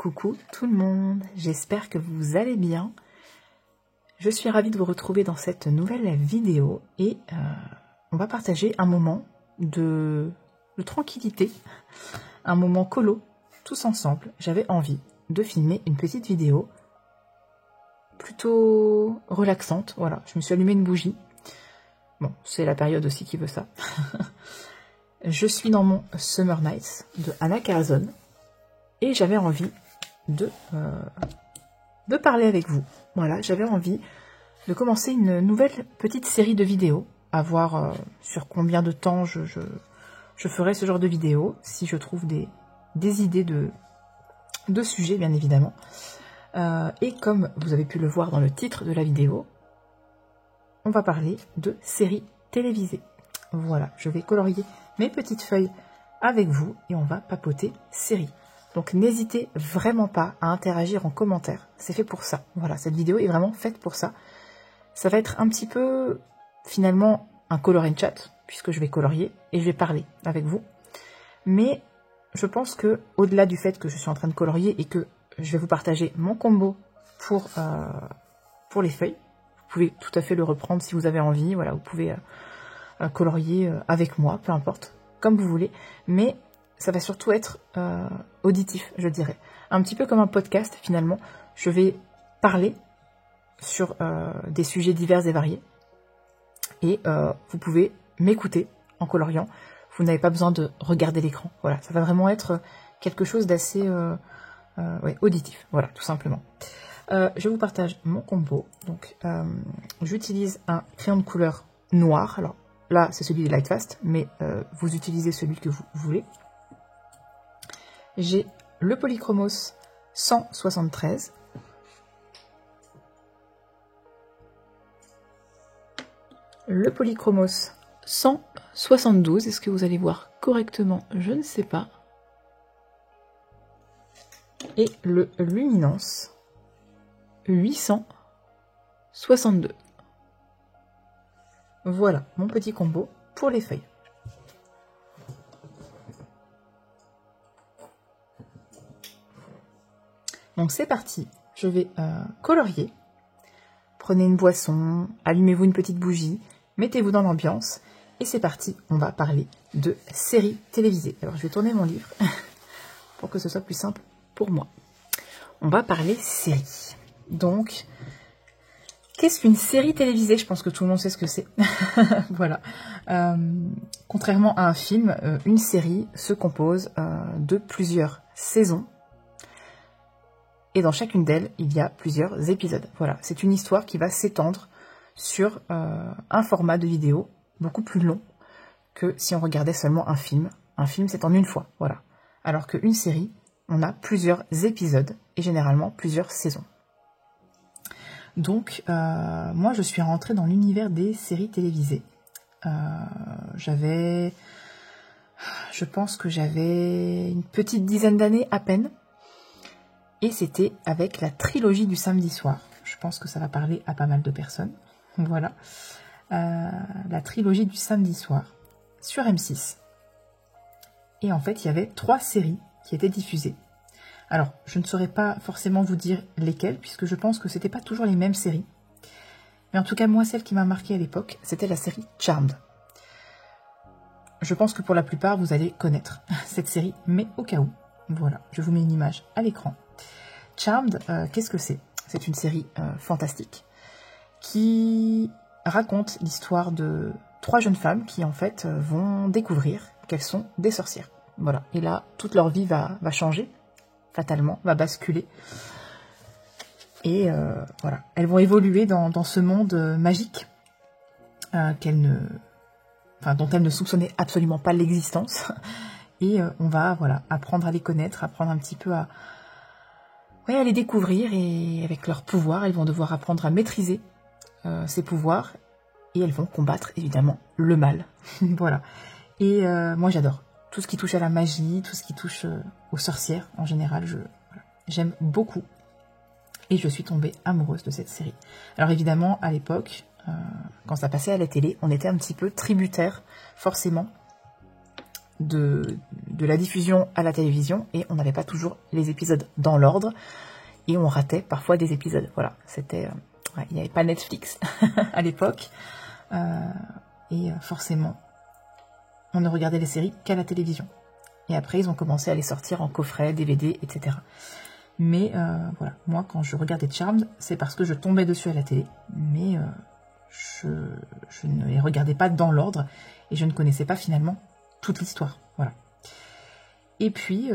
Coucou tout le monde, j'espère que vous allez bien. Je suis ravie de vous retrouver dans cette nouvelle vidéo et on va partager un moment de tranquillité, un moment colo, tous ensemble. J'avais envie de filmer une petite vidéo plutôt relaxante, voilà. Je me suis allumé une bougie. Bon, c'est la période aussi qui veut ça. Je suis dans mon Summer Nights de Anna Karzon et j'avais envie de parler avec vous. Voilà, j'avais envie de commencer une nouvelle petite série de vidéos, à voir sur combien de temps je ferai ce genre de vidéos, si je trouve des idées de sujets, bien évidemment. Et comme vous avez pu le voir dans le titre de la vidéo, on va parler de séries télévisées. Voilà, je vais colorier mes petites feuilles avec vous et on va papoter séries. Donc n'hésitez vraiment pas à interagir en commentaire, c'est fait pour ça. Voilà, cette vidéo est vraiment faite pour ça. Ça va être un petit peu, finalement, un color and chat, puisque je vais colorier et je vais parler avec vous. Mais je pense que, au-delà du fait que je suis en train de colorier et que je vais vous partager mon combo pour les feuilles, vous pouvez tout à fait le reprendre si vous avez envie. Voilà, vous pouvez colorier avec moi, peu importe, comme vous voulez. Mais ça va surtout être auditif, je dirais. Un petit peu comme un podcast, finalement. Je vais parler sur des sujets divers et variés. Et vous pouvez m'écouter en coloriant. Vous n'avez pas besoin de regarder l'écran. Voilà, ça va vraiment être quelque chose d'assez ouais, auditif. Voilà, tout simplement. Je vous partage mon combo. Donc, j'utilise un crayon de couleur noir. Alors, là, c'est celui des Lightfast, mais vous utilisez celui que vous voulez. J'ai le Polychromos 173. Le Polychromos 172. Est-ce que vous allez voir correctement? Je ne sais pas. Et le Luminance 862. Voilà mon petit combo pour les feuilles. Donc c'est parti, je vais colorier. Prenez une boisson, allumez-vous une petite bougie, mettez-vous dans l'ambiance et c'est parti, on va parler de séries télévisées. Alors je vais tourner mon livre pour que ce soit plus simple pour moi. On va parler séries. Donc, qu'est-ce qu'une série télévisée? Je pense que tout le monde sait ce que c'est. Voilà. Contrairement à un film, une série se compose de plusieurs saisons. Et dans chacune d'elles, il y a plusieurs épisodes. Voilà, c'est une histoire qui va s'étendre sur un format de vidéo beaucoup plus long que si on regardait seulement un film. Un film, c'est en une fois, voilà. Alors qu'une série, on a plusieurs épisodes et généralement plusieurs saisons. Donc, moi, je suis rentrée dans l'univers des séries télévisées. Je pense que j'avais une petite dizaine d'années à peine. Et c'était avec la trilogie du samedi soir. Je pense que ça va parler à pas mal de personnes. Voilà. La trilogie du samedi soir sur M6. Et en fait, il y avait 3 séries qui étaient diffusées. Alors, je ne saurais pas forcément vous dire lesquelles, puisque je pense que c'était pas toujours les mêmes séries. Mais en tout cas, moi, celle qui m'a marquée à l'époque, c'était la série Charmed. Je pense que pour la plupart, vous allez connaître cette série, mais au cas où, voilà, je vous mets une image à l'écran. Charmed, qu'est-ce que c'est? C'est une série fantastique qui raconte l'histoire de 3 jeunes femmes qui, en fait, vont découvrir qu'elles sont des sorcières. Voilà, et là, toute leur vie va changer, fatalement, va basculer. Et voilà, elles vont évoluer dans ce monde magique dont elles ne soupçonnaient absolument pas l'existence. Et on va voilà, apprendre à les connaître, apprendre un petit peu à les découvrir. Et avec leurs pouvoirs, elles vont devoir apprendre à maîtriser ces pouvoirs. Et elles vont combattre, évidemment, le mal. Voilà. Et moi, j'adore. Tout ce qui touche à la magie, tout ce qui touche aux sorcières, en général, j'aime beaucoup. Et je suis tombée amoureuse de cette série. Alors évidemment, à l'époque, quand ça passait à la télé, on était un petit peu tributaire, forcément, de la diffusion à la télévision et on n'avait pas toujours les épisodes dans l'ordre et on ratait parfois des épisodes. Voilà, c'était, il n'y avait pas Netflix à l'époque et forcément on ne regardait les séries qu'à la télévision. Et après ils ont commencé à les sortir en coffret, DVD, etc. Mais voilà, moi quand je regardais Charmed, c'est parce que je tombais dessus à la télé, mais je ne les regardais pas dans l'ordre et je ne connaissais pas finalement toute l'histoire, voilà. Et puis,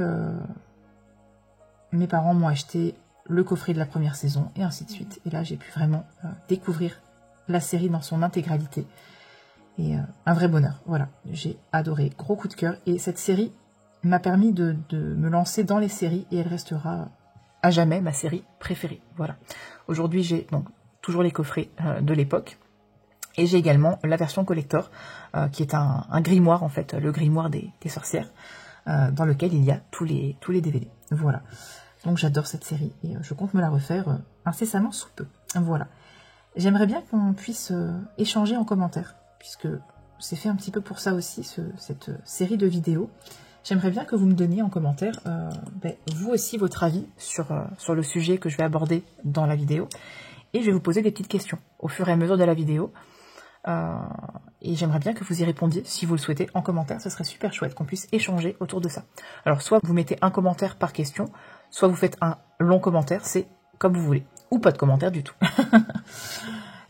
mes parents m'ont acheté le coffret de la première saison, et ainsi de suite. Et là, j'ai pu vraiment découvrir la série dans son intégralité. Et un vrai bonheur, voilà. J'ai adoré, gros coup de cœur. Et cette série m'a permis de me lancer dans les séries, et elle restera à jamais ma série préférée, voilà. Aujourd'hui, j'ai donc toujours les coffrets de l'époque. Et j'ai également la version collector, qui est un grimoire, en fait, le grimoire des sorcières, dans lequel il y a tous les DVD. Voilà. Donc j'adore cette série et je compte me la refaire incessamment sous peu. Voilà. J'aimerais bien qu'on puisse échanger en commentaire, puisque c'est fait un petit peu pour ça aussi, cette série de vidéos. J'aimerais bien que vous me donniez en commentaire, vous aussi, votre avis sur le sujet que je vais aborder dans la vidéo. Et je vais vous poser des petites questions au fur et à mesure de la vidéo. Et j'aimerais bien que vous y répondiez si vous le souhaitez en commentaire, ce serait super chouette qu'on puisse échanger autour de ça. Alors soit vous mettez un commentaire par question, soit vous faites un long commentaire, c'est comme vous voulez, ou pas de commentaire du tout.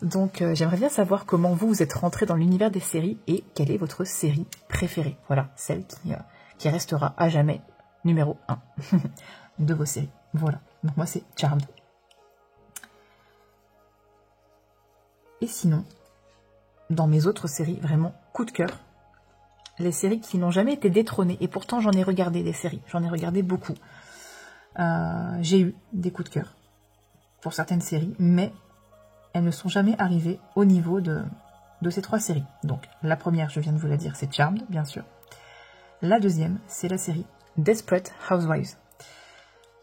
Donc j'aimerais bien savoir comment vous êtes rentré dans l'univers des séries et quelle est votre série préférée. Voilà, celle qui restera à jamais numéro 1 de vos séries. Voilà, donc moi c'est Charmed. Et sinon, dans mes autres séries, vraiment coup de cœur, les séries qui n'ont jamais été détrônées, et pourtant j'en ai regardé des séries, j'en ai regardé beaucoup. J'ai eu des coups de cœur pour certaines séries, mais elles ne sont jamais arrivées au niveau de ces 3 séries. Donc la première, je viens de vous la dire, c'est Charmed, bien sûr. La deuxième, c'est la série Desperate Housewives.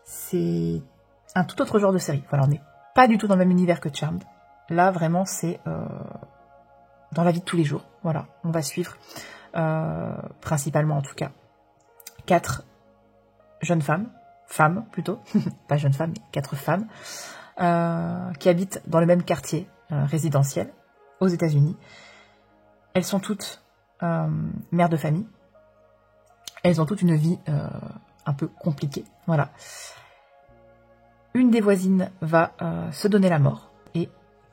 C'est un tout autre genre de série. Voilà, on n'est pas du tout dans le même univers que Charmed. Là, vraiment, c'est dans la vie de tous les jours. Voilà, on va suivre, principalement en tout cas, 4 jeunes femmes plutôt, pas jeunes femmes, mais 4 femmes, qui habitent dans le même quartier résidentiel aux États-Unis. Elles sont toutes mères de famille. Elles ont toutes une vie un peu compliquée. Voilà. Une des voisines va se donner la mort et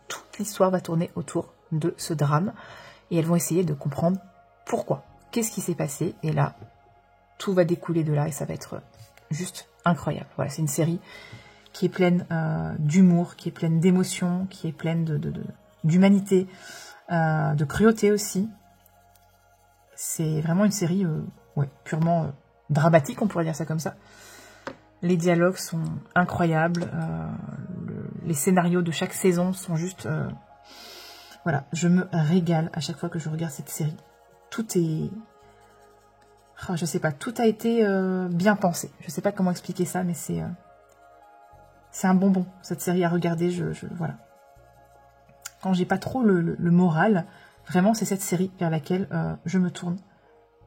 toute l'histoire va tourner autour de ce drame et elles vont essayer de comprendre pourquoi, qu'est-ce qui s'est passé, et là tout va découler de là et ça va être juste incroyable. Voilà, c'est une série qui est pleine d'humour, qui est pleine d'émotions, qui est pleine d'humanité, de cruauté aussi. C'est vraiment une série purement dramatique, on pourrait dire ça comme ça. Les dialogues sont incroyables, les scénarios de chaque saison sont juste... voilà, je me régale à chaque fois que je regarde cette série. Tout est... je sais pas, tout a été bien pensé. Je sais pas comment expliquer ça, mais c'est un bonbon, cette série à regarder. Voilà. Quand j'ai pas trop le moral, vraiment c'est cette série vers laquelle je me tourne.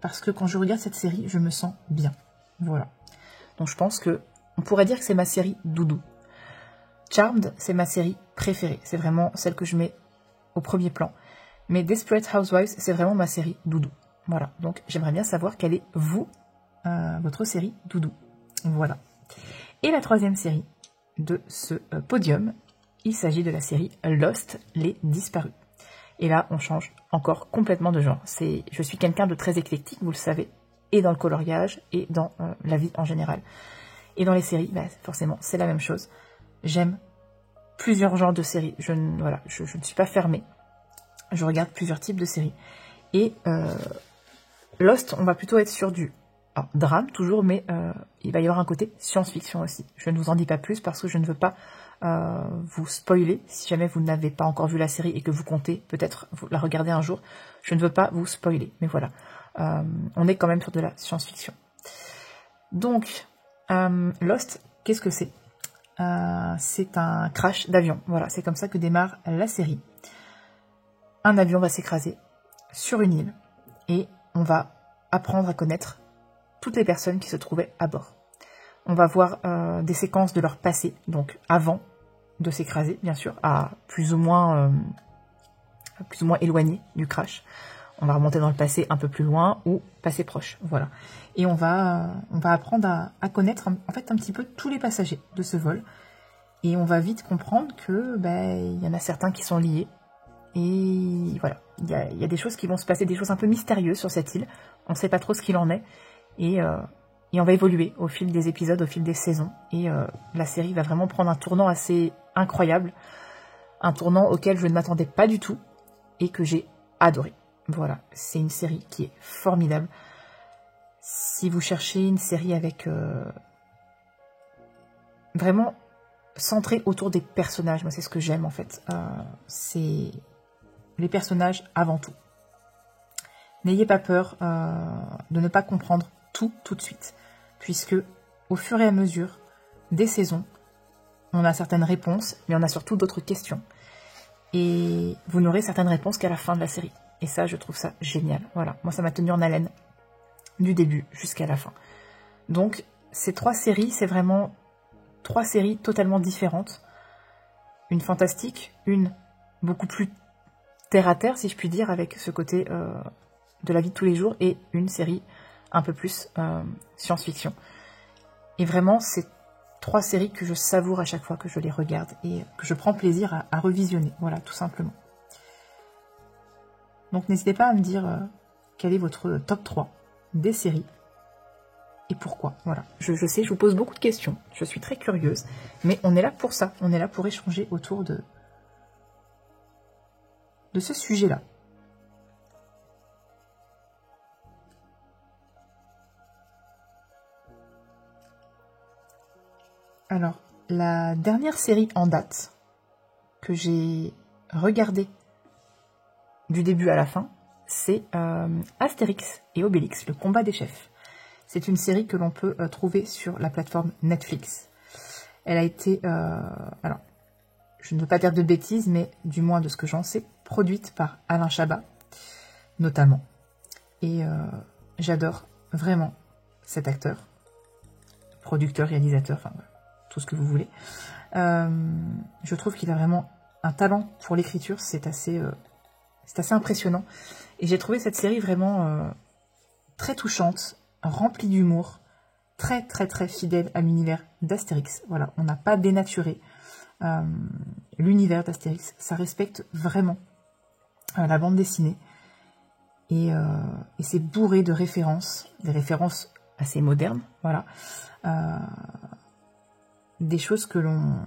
Parce que quand je regarde cette série, je me sens bien. Voilà. Donc je pense que on pourrait dire que c'est ma série doudou. Charmed, c'est ma série préférée. C'est vraiment celle que je mets au premier plan. Mais Desperate Housewives, c'est vraiment ma série doudou. Voilà. Donc j'aimerais bien savoir quelle est, vous, votre série doudou. Voilà. Et la troisième série de ce podium, il s'agit de la série Lost, les disparus. Et là, on change encore complètement de genre. Je suis quelqu'un de très éclectique, vous le savez, et dans le coloriage, et dans la vie en général. Et dans les séries, forcément, c'est la même chose. J'aime plusieurs genres de séries. Je ne suis pas fermée. Je regarde plusieurs types de séries. Et Lost, on va plutôt être sur du drame, toujours, mais il va y avoir un côté science-fiction aussi. Je ne vous en dis pas plus parce que je ne veux pas vous spoiler. Si jamais vous n'avez pas encore vu la série et que vous comptez peut-être la regarder un jour, je ne veux pas vous spoiler. Mais voilà, on est quand même sur de la science-fiction. Donc, Lost, qu'est-ce que c'est? C'est un crash d'avion. Voilà, c'est comme ça que démarre la série. Un avion va s'écraser sur une île et on va apprendre à connaître toutes les personnes qui se trouvaient à bord. On va voir des séquences de leur passé, donc avant de s'écraser, bien sûr, à plus ou moins éloigné du crash. On va remonter dans le passé un peu plus loin ou passé proche, voilà. Et on va apprendre à connaître en fait un petit peu tous les passagers de ce vol. Et on va vite comprendre que il y en a certains qui sont liés. Et voilà, il y a des choses qui vont se passer, des choses un peu mystérieuses sur cette île. On ne sait pas trop ce qu'il en est. Et on va évoluer au fil des épisodes, au fil des saisons. Et la série va vraiment prendre un tournant assez incroyable. Un tournant auquel je ne m'attendais pas du tout et que j'ai adoré. Voilà, c'est une série qui est formidable. Si vous cherchez une série avec vraiment centrée autour des personnages, moi c'est ce que j'aime en fait. C'est les personnages avant tout. N'ayez pas peur de ne pas comprendre tout de suite, puisque au fur et à mesure des saisons, on a certaines réponses, mais on a surtout d'autres questions. Et vous n'aurez certaines réponses qu'à la fin de la série. Et ça, je trouve ça génial. Voilà, moi ça m'a tenu en haleine du début jusqu'à la fin. Donc, ces 3 séries, c'est vraiment 3 séries totalement différentes. Une fantastique, une beaucoup plus terre-à-terre, si je puis dire, avec ce côté de la vie de tous les jours, et une série un peu plus science-fiction. Et vraiment, c'est 3 séries que je savoure à chaque fois que je les regarde et que je prends plaisir à revisionner. Voilà, tout simplement. Donc n'hésitez pas à me dire quel est votre top 3 des séries et pourquoi. Voilà, je sais, je vous pose beaucoup de questions, je suis très curieuse, mais on est là pour ça, on est là pour échanger autour de ce sujet-là. Alors, la dernière série en date que j'ai regardée du début à la fin, c'est Astérix et Obélix, le combat des chefs. C'est une série que l'on peut trouver sur la plateforme Netflix. Elle a été, alors, je ne veux pas dire de bêtises, mais du moins de ce que j'en sais, produite par Alain Chabat, notamment. Et j'adore vraiment cet acteur, producteur, réalisateur, enfin voilà, tout ce que vous voulez. Je trouve qu'il a vraiment un talent pour l'écriture, c'est assez impressionnant. Et j'ai trouvé cette série vraiment très touchante, remplie d'humour, très très très fidèle à l'univers d'Astérix. Voilà, on n'a pas dénaturé l'univers d'Astérix. Ça respecte vraiment la bande dessinée. Et c'est bourré de références, des références assez modernes, voilà. Des choses que l'on...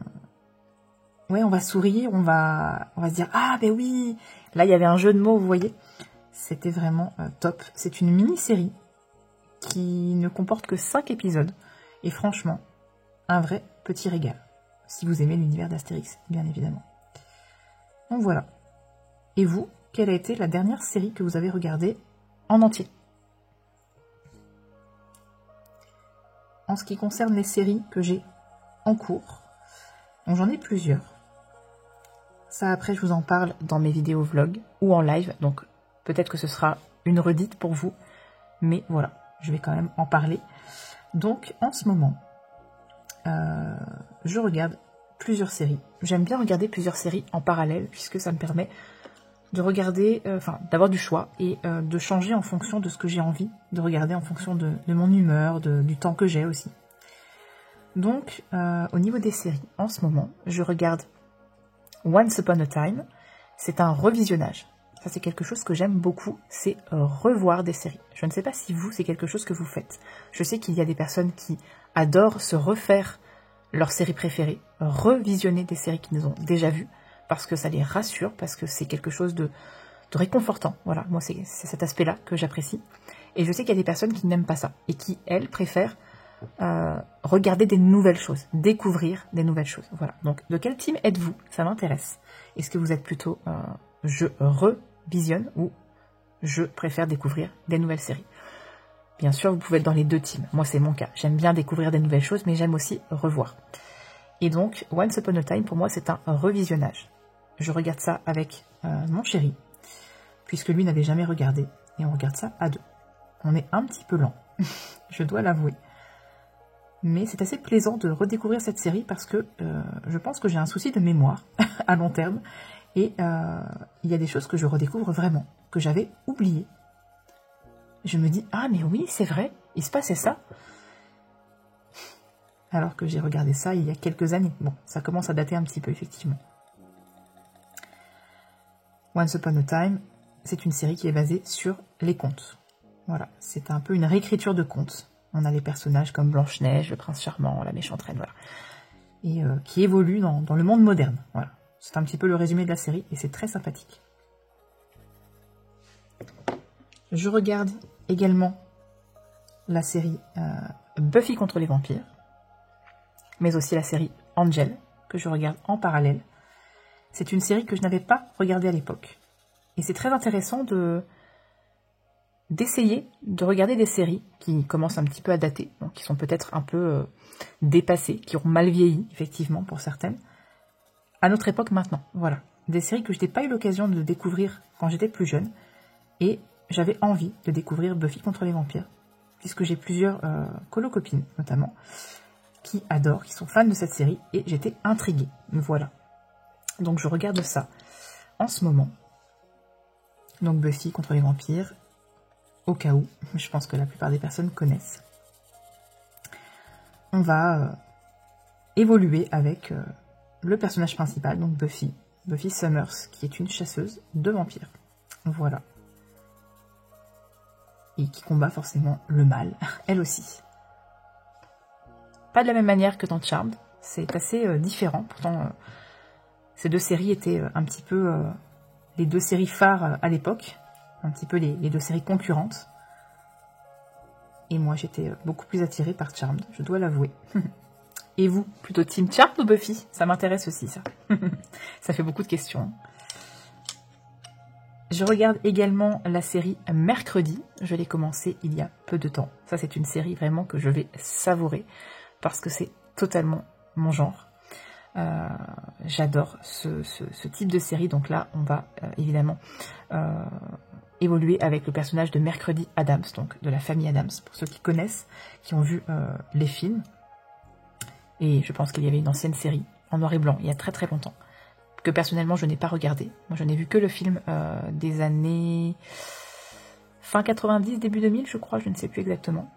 Ouais, on va sourire, on va se dire « Ah, ben oui !» Là, il y avait un jeu de mots, vous voyez. C'était vraiment top. C'est une mini-série qui ne comporte que 5 épisodes. Et franchement, un vrai petit régal. Si vous aimez l'univers d'Astérix, bien évidemment. Donc voilà. Et vous, quelle a été la dernière série que vous avez regardée en entier? En ce qui concerne les séries que j'ai en cours, donc j'en ai plusieurs. Ça, après, je vous en parle dans mes vidéos vlog ou en live. Donc, peut-être que ce sera une redite pour vous. Mais voilà, je vais quand même en parler. Donc, en ce moment, je regarde plusieurs séries. J'aime bien regarder plusieurs séries en parallèle, puisque ça me permet de regarder, d'avoir du choix et de changer en fonction de ce que j'ai envie de regarder, en fonction de mon humeur, du temps que j'ai aussi. Donc, au niveau des séries, en ce moment, je regarde Once Upon a Time. C'est un revisionnage. Ça, c'est quelque chose que j'aime beaucoup, c'est revoir des séries. Je ne sais pas si vous, c'est quelque chose que vous faites. Je sais qu'il y a des personnes qui adorent se refaire leurs séries préférées, revisionner des séries qu'ils ont déjà vues, parce que ça les rassure, parce que c'est quelque chose de réconfortant. Voilà, moi, c'est cet aspect-là que j'apprécie. Et je sais qu'il y a des personnes qui n'aiment pas ça, et qui, elles, préfèrent regarder des nouvelles choses, découvrir des nouvelles choses. Voilà. Donc, de quel team êtes-vous? Ça m'intéresse. Est-ce que vous êtes plutôt je revisionne ou je préfère découvrir des nouvelles séries? Bien sûr, vous pouvez être dans les deux teams. Moi, c'est mon cas. J'aime bien découvrir des nouvelles choses, mais j'aime aussi revoir. Et donc, Once Upon a Time, pour moi, c'est un revisionnage. Je regarde ça avec mon chéri, puisque lui n'avait jamais regardé, et on regarde ça à deux. on est un petit peu lent, je dois l'avouer. Mais c'est assez plaisant de redécouvrir cette série parce que je pense que j'ai un souci de mémoire à long terme. Et il y a des choses que je redécouvre vraiment, que j'avais oubliées. Je me dis, ah mais oui, c'est vrai, il se passait ça. Alors que j'ai regardé ça il y a quelques années. Bon, ça commence à dater un petit peu, effectivement. Once Upon a Time, c'est une série qui est basée sur les contes. Voilà, c'est un peu une réécriture de contes. On a les personnages comme Blanche-Neige, le prince charmant, la méchante reine, voilà. Et qui évoluent dans le monde moderne, voilà. C'est un petit peu le résumé de la série et c'est très sympathique. Je regarde également la série Buffy contre les vampires, mais aussi la série Angel, que je regarde en parallèle. C'est une série que je n'avais pas regardée à l'époque. Et c'est très intéressant d'essayer de regarder des séries qui commencent un petit peu à dater, donc qui sont peut-être un peu dépassées, qui ont mal vieilli, effectivement, pour certaines, à notre époque maintenant. Voilà. Des séries que je n'ai pas eu l'occasion de découvrir quand j'étais plus jeune, et j'avais envie de découvrir Buffy contre les vampires, puisque j'ai plusieurs colo-copines, notamment, qui adorent, qui sont fans de cette série, et j'étais intriguée. Voilà. Donc je regarde ça en ce moment. Donc Buffy contre les vampires, au cas où, je pense que la plupart des personnes connaissent. On va évoluer avec le personnage principal, donc Buffy Summers, qui est une chasseuse de vampires. Voilà. Et qui combat forcément le mal, elle aussi. Pas de la même manière que dans Charmed, c'est assez différent, pourtant ces deux séries étaient un petit peu les deux séries phares à l'époque, un petit peu les deux séries concurrentes. Et moi j'étais beaucoup plus attirée par Charmed, je dois l'avouer. Et vous, plutôt Team Charmed ou Buffy? Ça m'intéresse aussi, ça. Ça fait beaucoup de questions. Je regarde également la série Mercredi. Je l'ai commencée il y a peu de temps. Ça, c'est une série vraiment que je vais savourer parce que c'est totalement mon genre. J'adore ce type de série. Donc là, on va évidemment évoluer avec le personnage de Mercredi Adams, donc de la famille Adams, pour ceux qui connaissent, qui ont vu les films. Et je pense qu'il y avait une ancienne série en noir et blanc, il y a très très longtemps, que personnellement je n'ai pas regardé. Moi je n'ai vu que le film des années fin 90, début 2000 je crois, je ne sais plus exactement,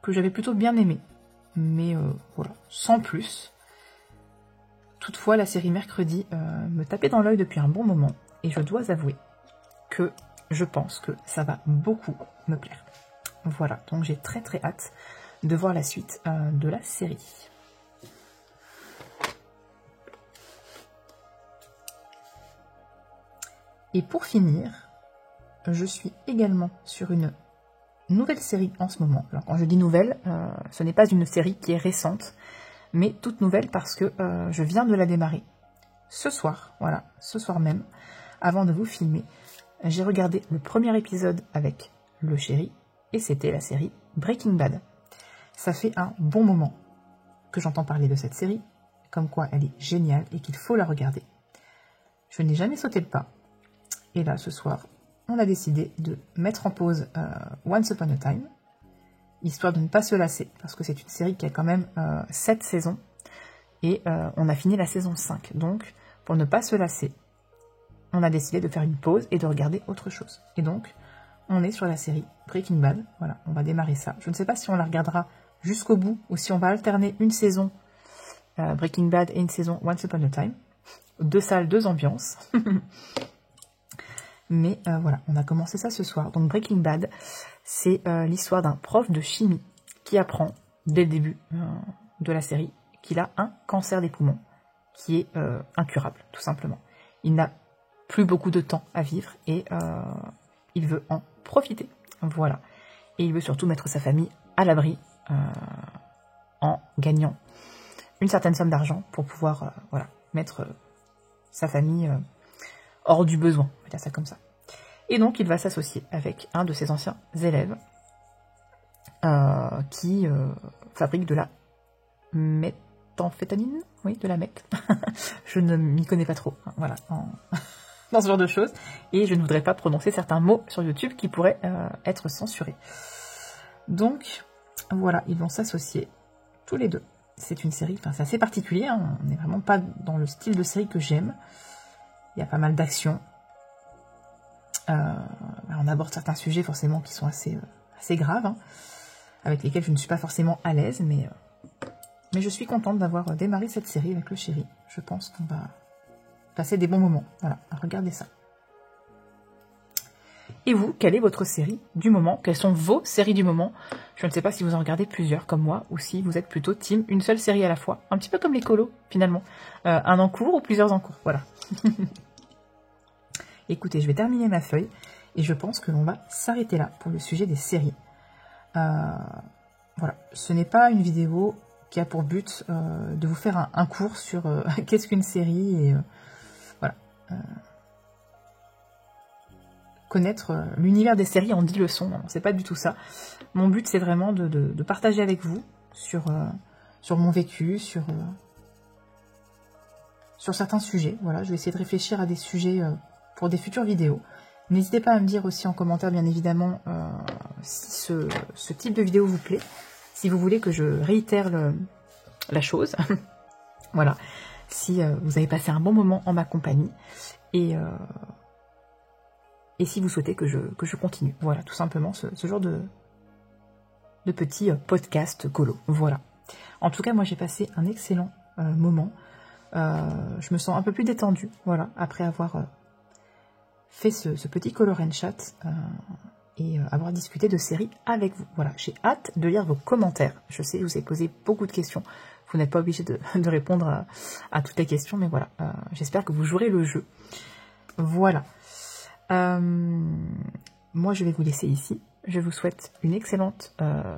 que j'avais plutôt bien aimé. Mais voilà, sans plus. Toutefois la série Mercredi me tapait dans l'œil depuis un bon moment, et je dois avouer que je pense que ça va beaucoup me plaire. Voilà, donc j'ai très très hâte de voir la suite de la série. Et pour finir, je suis également sur une nouvelle série en ce moment. Alors quand je dis nouvelle, ce n'est pas une série qui est récente, mais toute nouvelle parce que je viens de la démarrer. Ce soir, voilà, ce soir même, avant de vous filmer, j'ai regardé le premier épisode avec le chéri, et c'était la série Breaking Bad. Ça fait un bon moment que j'entends parler de cette série, comme quoi elle est géniale et qu'il faut la regarder. Je n'ai jamais sauté le pas. Et là, ce soir, on a décidé de mettre en pause Once Upon a Time, histoire de ne pas se lasser, parce que c'est une série qui a quand même 7 saisons, et on a fini la saison 5. Donc, pour ne pas se lasser, on a décidé de faire une pause et de regarder autre chose. Et donc, on est sur la série Breaking Bad. Voilà, on va démarrer ça. Je ne sais pas si on la regardera jusqu'au bout, ou si on va alterner une saison Breaking Bad et une saison Once Upon a Time. 2 salles, 2 ambiances. Mais voilà, on a commencé ça ce soir. Donc Breaking Bad, c'est l'histoire d'un prof de chimie qui apprend, dès le début de la série, qu'il a un cancer des poumons, qui est incurable, tout simplement. Il n'a plus beaucoup de temps à vivre, et il veut en profiter. Voilà. Et il veut surtout mettre sa famille à l'abri, en gagnant une certaine somme d'argent pour pouvoir voilà, mettre sa famille hors du besoin, on va dire ça comme ça. Et donc il va s'associer avec un de ses anciens élèves qui fabrique de la méthamphétamine, oui, de la meth. Je ne m'y connais pas trop, hein, voilà, dans ce genre de choses, et je ne voudrais pas prononcer certains mots sur YouTube qui pourraient être censurés. Donc, voilà, ils vont s'associer tous les deux. C'est une série, enfin c'est assez particulier, hein, on n'est vraiment pas dans le style de série que j'aime. Il y a pas mal d'action. On aborde certains sujets forcément qui sont assez graves, hein, avec lesquels je ne suis pas forcément à l'aise, mais je suis contente d'avoir démarré cette série avec le chéri. Je pense qu'on va passer des bons moments. Voilà, regardez ça. Et vous, quelle est votre série du moment? Quelles sont vos séries du moment? Je ne sais pas si vous en regardez plusieurs comme moi, ou si vous êtes plutôt team une seule série à la fois. Un petit peu comme les colos, finalement. Un en cours ou plusieurs en cours, voilà. Écoutez, je vais terminer ma feuille, et je pense que l'on va s'arrêter là pour le sujet des séries. Voilà, ce n'est pas une vidéo qui a pour but de vous faire un cours sur qu'est-ce qu'une série, et voilà. Connaître l'univers des séries en 10 leçons, c'est pas du tout ça. Mon but, c'est vraiment de partager avec vous sur mon vécu, sur certains sujets. Voilà, je vais essayer de réfléchir à des sujets pour des futures vidéos. N'hésitez pas à me dire aussi en commentaire, bien évidemment, si ce type de vidéo vous plaît, si vous voulez que je réitère la chose. Voilà, si vous avez passé un bon moment en ma compagnie, et si vous souhaitez que je continue. Voilà, tout simplement, ce genre de petit podcast colo. Voilà. En tout cas, moi, j'ai passé un excellent moment. Je me sens un peu plus détendue, voilà, après avoir fait ce petit color and chat et avoir discuté de séries avec vous. Voilà, j'ai hâte de lire vos commentaires. Je sais, je vous ai posé beaucoup de questions. Vous n'êtes pas obligé de répondre à toutes les questions, mais voilà, j'espère que vous jouerez le jeu. Voilà. Moi, je vais vous laisser ici. Je vous souhaite une excellente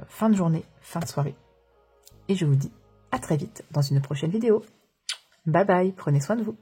fin de journée, fin de soirée. Et je vous dis à très vite dans une prochaine vidéo. Bye bye, prenez soin de vous.